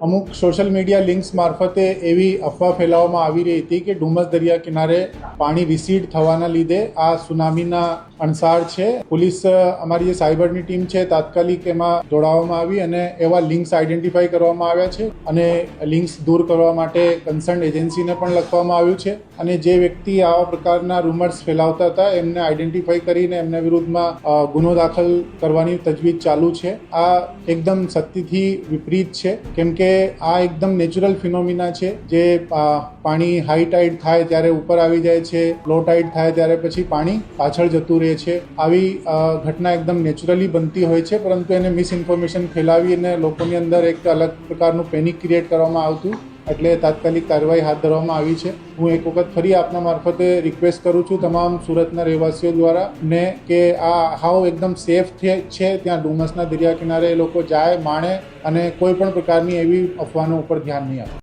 અમુક social media links મારફતે એવી અફવા ફેલાવવામાં આવી રહી હતી કે ડુમસ દરિયા કિનારે પાણી રિસીડ થવાના લીધે આ સુનામીના અણસાર છે. પોલીસ અમારી જે સાયબરની ટીમ છે તાત્કાલિક એમાં જોડાવવામાં આવી અને એવા લિંક્સ આઈડેન્ટિફાઈ કરવામાં આવ્યા છે અને લિંક્સ દૂર કરવા માટે કન્સર્ન એજન્સીને પણ લખવામાં આવ્યું છે અને જે વ્યક્તિ આવા પ્રકારના રૂમર્સ ફેલાવતા હતા એમને આઈડેન્ટિફાઈ કરીને એમના વિરુદ્ધમાં ગુનો દાખલ કરવાની તજવીજ ચાલુ છે. આ એકદમ સત્યથી વિપરીત છે કેમ કે આ એકદમ નેચરલ ફિનોમિના છે જે પાણી હાઈ ટાઈડ થાય ત્યારે ઉપર આવી જાય છે, લો ટાઈડ થાય ત્યારે પછી પાણી પાછળ જતું રહે છે. આવી ઘટના એકદમ નેચરલી બનતી હોય છે, પરંતુ એને મિસઇન્ફોર્મેશન ફેલાવીને લોકોની અંદર એક અલગ પ્રકારનું પેનિક ક્રિએટ કરવામાં આવતું એટલે તાત્કાલિક કાર્યવાહી હાથ ધરવામાં આવી છે. હું એક વખત ફરી આપના મારફતે રિક્વેસ્ટ કરું છું તમામ સુરતના રહેવાસીઓ દ્વારા ને કે આ હાવ એકદમ સેફ છે ત્યાં ડુમસના દરિયા કિનારે લોકો જાય, માણે અને કોઈ પણ પ્રકારની એવી અફવાનો ઉપર ધ્યાન નહીં આપે.